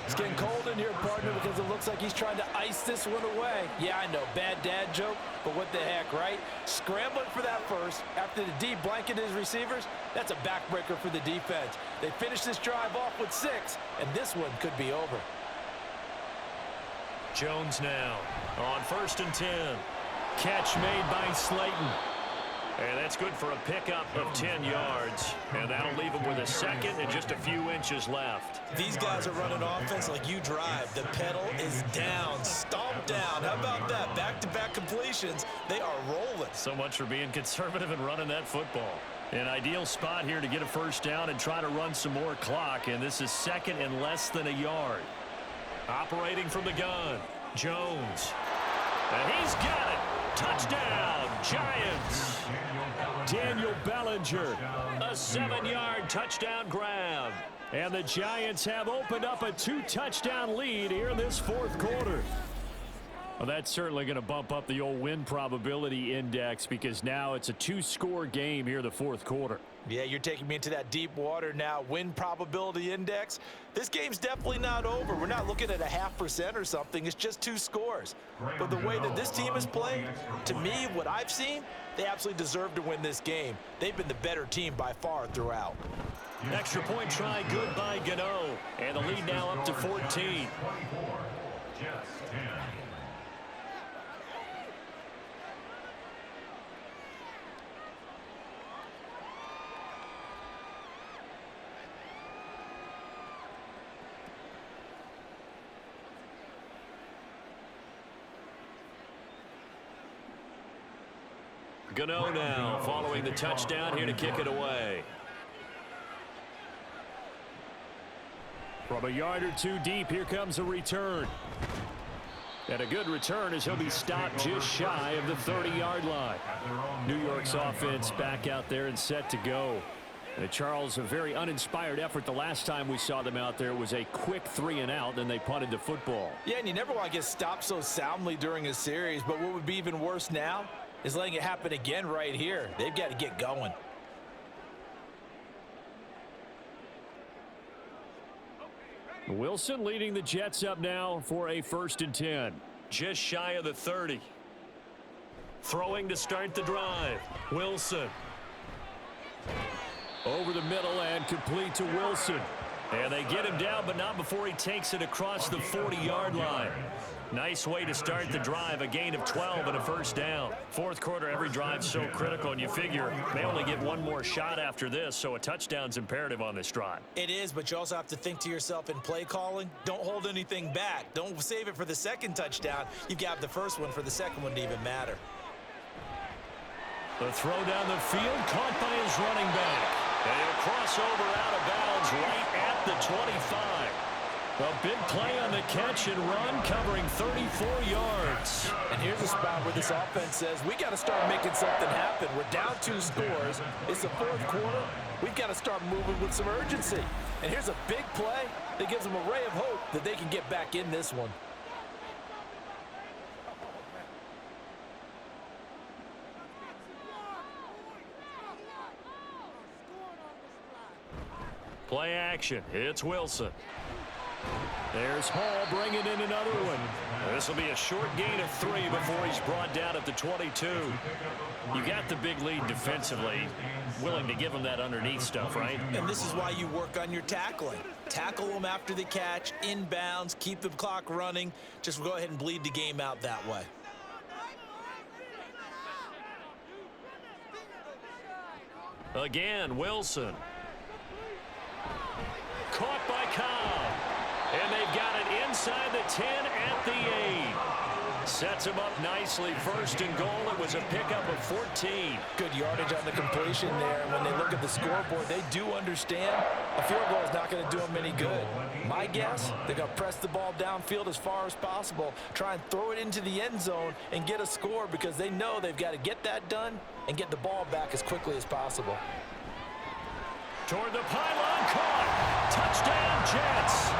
It's getting cold in here, partner, because it looks like he's trying to ice this one away. Yeah, I know, bad dad joke, but what the heck, right? Scrambling for that first after the D blanketed his receivers. That's a backbreaker for the defense. They finish this drive off with 6, and this one could be over. Jones now on 1st and 10. Catch made by Slayton. And that's good for a pickup of 10 yards. And that'll leave him with a second and just a few inches left. These guys are running offense like you drive. The pedal is down, stomped down. How about that? Back-to-back completions. They are rolling. So much for being conservative and running that football. An ideal spot here to get a first down and try to run some more clock. And this is 2nd and less than a yard. Operating from the gun, Jones. And he's got it. Touchdown, Giants. Daniel Bellinger. A 7-yard touchdown grab. And the Giants have opened up a 2-touchdown lead here in this 4th quarter. Well, that's certainly going to bump up the old win probability index because now it's a 2-score game here in the 4th quarter. Yeah, you're taking me into that deep water now. Win probability index. This game's definitely not over. We're not looking at a 0.5% or something. It's just 2 scores. But the way that this team is playing, to me, what I've seen, they absolutely deserve to win this game. They've been the better team by far throughout. Extra point try good by Gano. And the lead now up to 14. 24. Jets 10. Gano now following the touchdown here to kick it away. From a yard or 2 deep, here comes a return. And a good return as he'll be stopped just shy of the 30-yard line. New York's offense back out there and set to go. Charles, a very uninspired effort the last time we saw them out there. It was a quick 3-and-out, then they punted the football. Yeah, and you never want to get stopped so soundly during a series, but what would be even worse now is letting it happen again right here. They've got to get going. Wilson leading the Jets up now for a 1st and 10. Just shy of the 30. Throwing to start the drive. Wilson. Over the middle and complete to Wilson. And they get him down, but not before he takes it across the 40-yard line. Nice way to start the drive, a gain of 12 and a 1st down. Fourth quarter, every drive's so critical, and you figure they only get one more shot after this, so a touchdown's imperative on this drive. It is, but you also have to think to yourself in play calling, don't hold anything back. Don't save it for the second touchdown. You've got the first one for the second one to even matter. The throw down the field, caught by his running back. And he'll cross over out of bounds right at the 25. A big play on the catch and run, covering 34 yards. And here's a spot where this offense says, we got to start making something happen. We're down 2 scores. It's the fourth quarter. We've got to start moving with some urgency. And here's a big play that gives them a ray of hope that they can get back in this one. Play action. It's Wilson. There's Hall bringing in another one. This will be a short gain of 3 before he's brought down at the 22. You got the big lead defensively. Willing to give him that underneath stuff, right? And this is why you work on your tackling. Tackle them after the catch, inbounds, keep the clock running. Just go ahead and bleed the game out that way. Again, Wilson. Caught by Cobb. And they've got it inside the 10 at the 8. Sets him up nicely. 1st and goal. It was a pickup of 14. Good yardage on the completion there. When they look at the scoreboard, they do understand a field goal is not going to do them any good. My guess, they're going to press the ball downfield as far as possible, try and throw it into the end zone and get a score because they know they've got to get that done and get the ball back as quickly as possible. Toward the pylon, caught. Touchdown, Jets.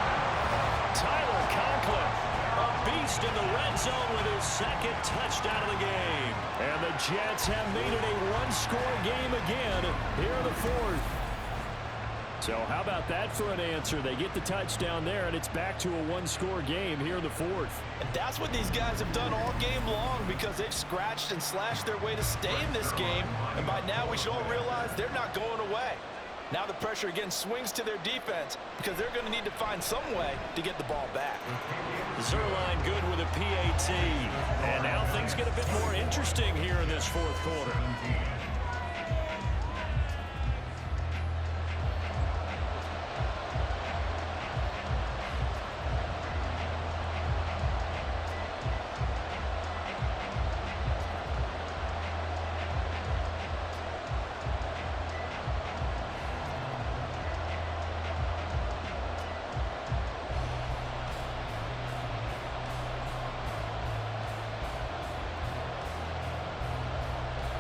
Tyler Conklin, a beast in the red zone with his 2nd touchdown of the game. And the Jets have made it a 1-score game again here in the 4th. So how about that for an answer? They get the touchdown there, and it's back to a 1-score game here in the 4th. And that's what these guys have done all game long because they've scratched and slashed their way to stay in this game. And by now we should all realize they're not going away. Now the pressure again swings to their defense because they're going to need to find some way to get the ball back. Zerline good with a PAT. And now things get a bit more interesting here in this 4th quarter.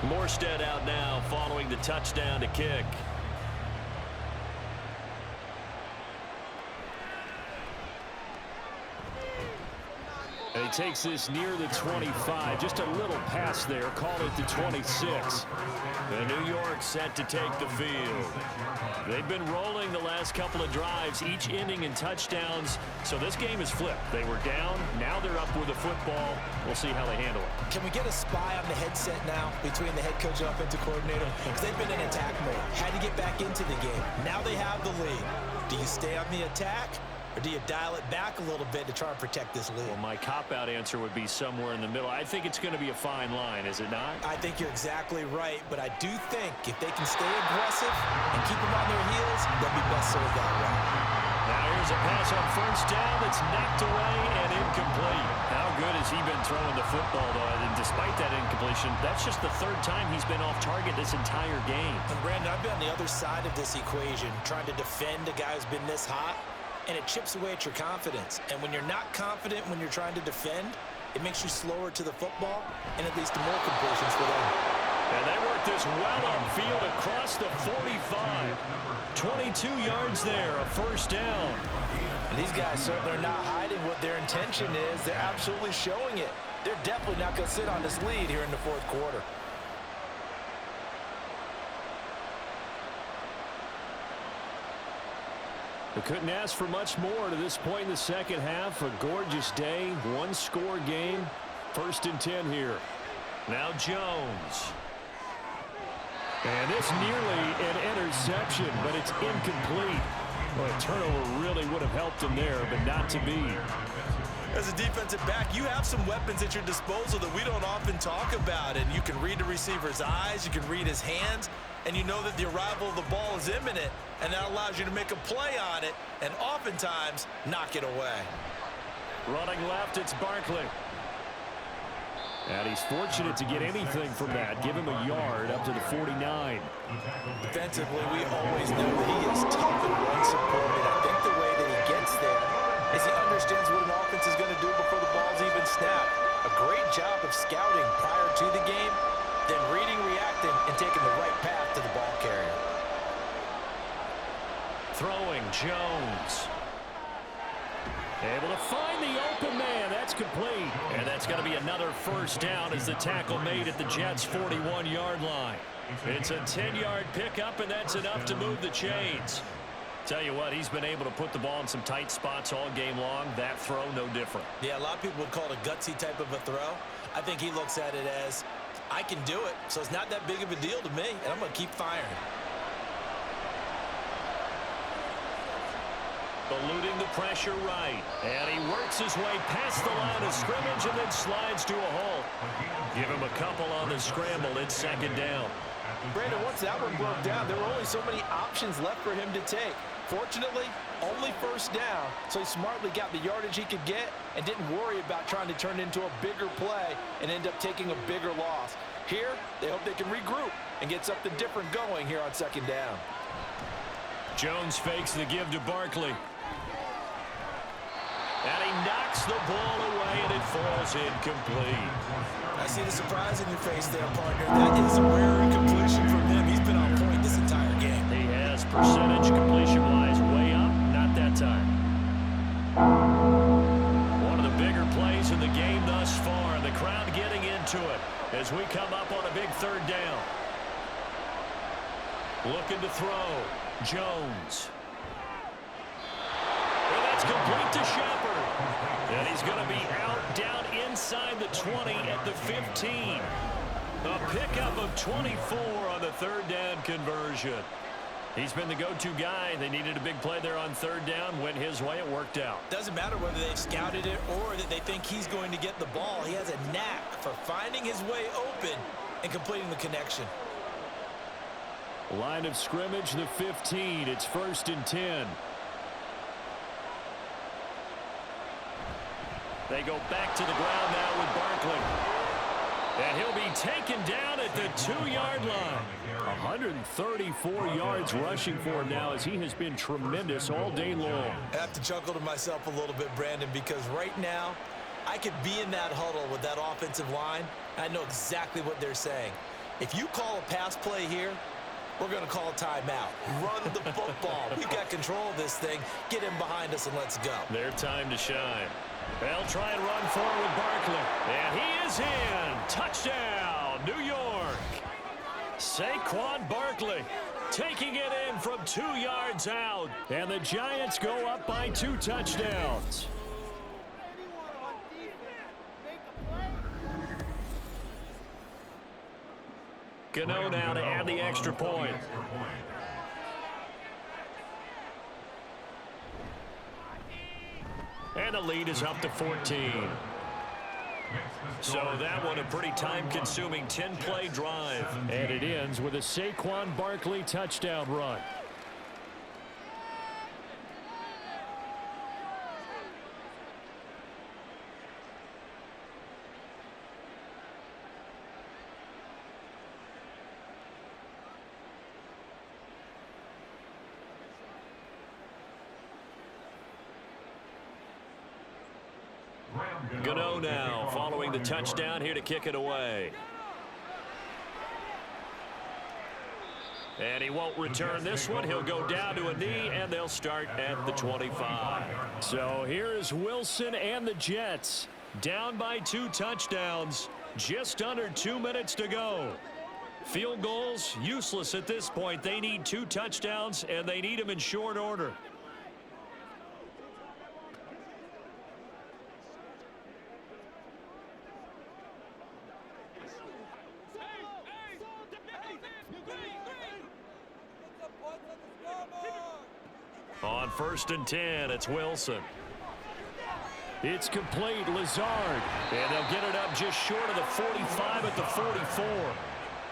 Morstead out now following the touchdown to kick. And he takes this near the 25. Just a little pass there. Call it the 26. And New York set to take the field. They've been rolling the last couple of drives, each ending in touchdowns. So this game is flipped. They were down. Now they're up with the football. We'll see how they handle it. Can we get a spy on the headset now between the head coach and offensive coordinator? Because they've been in attack mode. Had to get back into the game. Now they have the lead. Do you stay on the attack? Or do you dial it back a little bit to try and protect this lead? Well, my cop-out answer would be somewhere in the middle. I think it's going to be a fine line, is it not? I think you're exactly right, but I do think if they can stay aggressive and keep them on their heels, they'll be best served that way. Now here's a pass on 1st down that's knocked away and incomplete. How good has he been throwing the football, though? And despite that incompletion, that's just the 3rd time he's been off target this entire game. And Brandon, I've been on the other side of this equation, trying to defend a guy who's been this hot. And it chips away at your confidence. And when you're not confident when you're trying to defend, It makes you slower to the football, and it leads to more completions for them. And they work this well upfield across the 45. 22 yards there, a first down. And these guys certainly are not hiding what their intention is. They're absolutely showing it. They're definitely not going to sit on this lead here in the fourth quarter. We couldn't ask for much more to this point in the second half. A gorgeous day, one-score game. 1st and 10 here. Now Jones. And it's nearly an interception, but it's incomplete. Well, a turnover really would have helped him there, but not to be. As a defensive back, you have some weapons at your disposal that we don't often talk about. And you can read the receiver's eyes, you can read his hands, and you know that the arrival of the ball is imminent, and that allows you to make a play on it and oftentimes knock it away. Running left, it's Barkley. And he's fortunate to get anything from that. Give him a yard up to the 49. Defensively, we always know that he is tough and run-supported. I think the way that he gets there is he understands what an offense is going to do before the ball's even snapped. A great job of scouting prior to the game, then reading, reacting, and taking the right path to the ball carrier. Throwing Jones. Able to find the open man. That's complete. And that's going to be another first down as the tackle made at the Jets' 41-yard line. It's a 10-yard pickup, and that's enough to move the chains. Tell you what, he's been able to put the ball in some tight spots all game long. That throw, no different. Yeah, a lot of people would call it a gutsy type of a throw. I think he looks at it as, I can do it, so it's not that big of a deal to me, and I'm going to keep firing. Eluding the pressure right. And he works his way past the line of scrimmage and then slides to a halt. Give him a couple on the scramble. It's 2nd down. Brandon, once that one broke down, there were only so many options left for him to take. Fortunately, only first down, so he smartly got the yardage he could get and didn't worry about trying to turn it into a bigger play and end up taking a bigger loss. Here, they hope they can regroup and get something different going here on 2nd down. Jones fakes the give to Barkley. And he knocks the ball away, and it falls incomplete. I see the surprise in your face there, partner. That is a rare incompletion from him. He's been on point this entire game. He has percentage completion-wise way up. Not that time. One of the bigger plays in the game thus far, and the crowd getting into it as we come up on a big 3rd down. Looking to throw. Jones. And that's complete to Shepard. And he's going to be out down inside the 20 at the 15. A pickup of 24 on the 3rd down conversion. He's been the go-to guy. They needed a big play there on 3rd down. Went his way. It worked out. Doesn't matter whether they've scouted it or that they think he's going to get the ball. He has a knack for finding his way open and completing the connection. Line of scrimmage, the 15. It's 1st and 10. They go back to the ground now with Barkley. And he'll be taken down at the 2-yard line. 134 yards rushing for him now as he has been tremendous all day long. I have to chuckle to myself a little bit, Brandon, because right now I could be in that huddle with that offensive line. I know exactly what they're saying. If you call a pass play here, we're going to call a timeout. Run the football. We've got control of this thing. Get him behind us and let's go. Their time to shine. They'll try and run forward with Barkley. And he is in. Touchdown, New York. Saquon Barkley taking it in from 2 yards out. And the Giants go up by 2 touchdowns. Gano now to add the extra point. And the lead is up to 14. So that one a pretty time-consuming 10-play drive. And it ends with a Saquon Barkley touchdown run. Gano now following the touchdown here to kick it away. And he won't return this one. He'll go down to a knee, and they'll start at the 25. So here's Wilson and the Jets. Down by 2 touchdowns. Just under 2 minutes to go. Field goals, useless at this point. They need 2 touchdowns, and they need them in short order. On 1st and 10, it's Wilson. It's complete, Lazard. And they'll get it up just short of the 45 at the 44.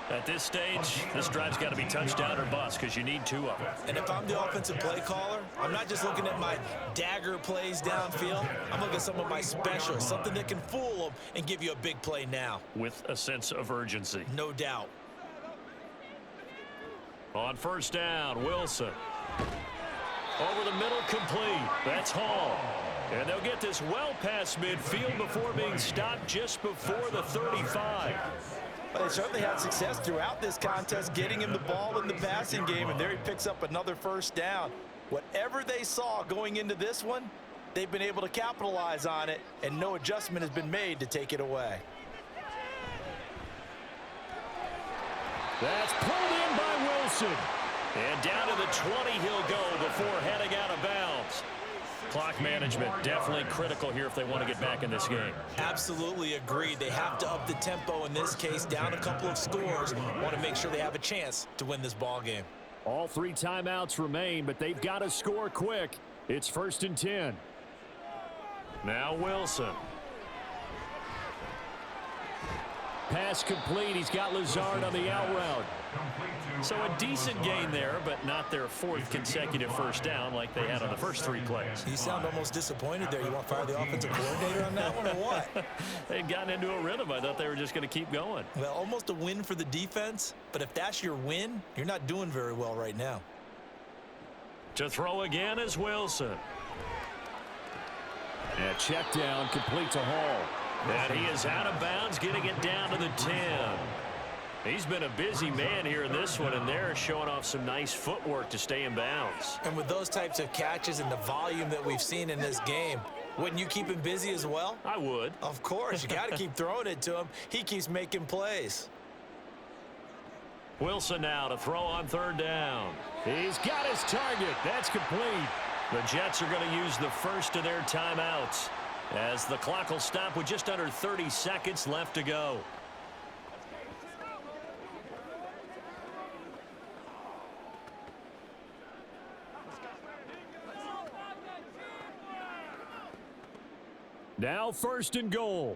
At this stage, this drive's got to be touchdown or bust because you need 2 of them. And if I'm the offensive play caller, I'm not just looking at my dagger plays downfield. I'm looking at some of my specials, something that can fool them and give you a big play now. With a sense of urgency. No doubt. On 1st down, Wilson. Over the middle, complete. That's Hall. And they'll get this well past midfield before being stopped just before the 35. Well, they certainly had success throughout this contest getting him the ball in the passing game, and there he picks up another 1st down. Whatever they saw going into this one, they've been able to capitalize on it, and no adjustment has been made to take it away. That's pulled in by Wilson. And down to the 20 he'll go before heading out of bounds. Clock management definitely critical here if they want to get back in this game. Absolutely agreed. They have to up the tempo in this case, down a couple of scores. Want to make sure they have a chance to win this ball game. All 3 timeouts remain, but they've got to score quick. It's 1st and 10. Now Wilson. Pass complete. He's got Lazard on the out route. So a decent gain there, but not their 4th consecutive 1st down like they had on the first 3 plays. You sound almost disappointed there. You want to fire the offensive coordinator on that one or what? They'd gotten into a rhythm. I thought they were just going to keep going. Well, almost a win for the defense, but if that's your win, you're not doing very well right now. To throw again is Wilson. And a check down complete to Hall. And he is out of bounds, getting it down to the 10. He's been a busy man here in this one, and they're showing off some nice footwork to stay in bounds. And with those types of catches and the volume that we've seen in this game, wouldn't you keep him busy as well? I would. Of course. You got to keep throwing it to him. He keeps making plays. Wilson now to throw on 3rd down. He's got his target. That's complete. The Jets are going to use the first of their timeouts, as the clock will stop with just under 30 seconds left to go. Now 1st and goal.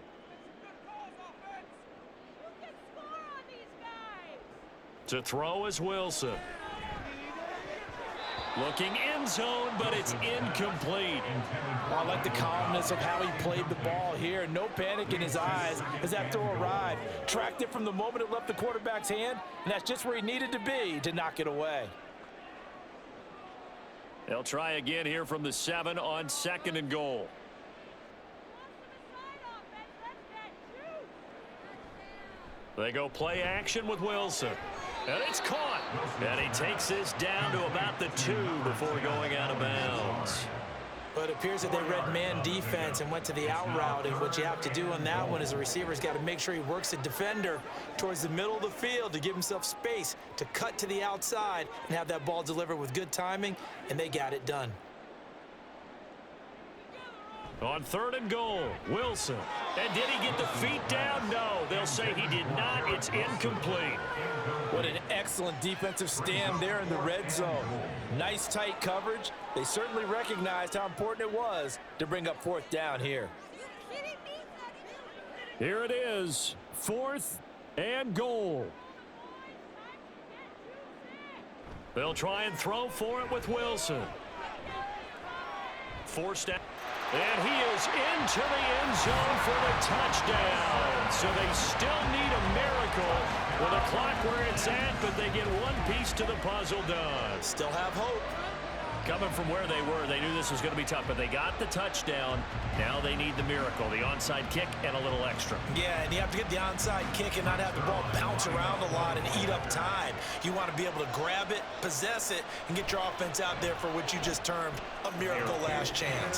To throw is Wilson. Looking end zone, but it's incomplete. Well, I like the calmness of how he played the ball here. No panic in his eyes as that throw arrived. Tracked it from the moment it left the quarterback's hand, and that's just where he needed to be to knock it away. They'll try again here from the 7 on 2nd and goal. They go play action with Wilson. And it's caught. And he takes this down to about the 2 before going out of bounds. But it appears that they read man defense and went to the out route. And what you have to do on that one is the receiver's got to make sure he works the defender towards the middle of the field to give himself space to cut to the outside and have that ball delivered with good timing. And they got it done. On 3rd and goal, Wilson. And did he get the feet down? No, they'll say he did not. It's incomplete. What an excellent defensive stand there in the red zone. Nice tight coverage. They certainly recognized how important it was to bring up 4th down here. Here it is, 4th and goal. They'll try and throw for it with Wilson. Forced out. And he is into the end zone for the touchdown. So they still need a miracle with the clock where it's at, but they get one piece to the puzzle done. Still have hope. Coming from where they were, they knew this was going to be tough, but they got the touchdown. Now they need the miracle, the onside kick and a little extra. Yeah, and you have to get the onside kick and not have the ball bounce around a lot and eat up time. You want to be able to grab it, possess it, and get your offense out there for what you just termed a miracle last chance.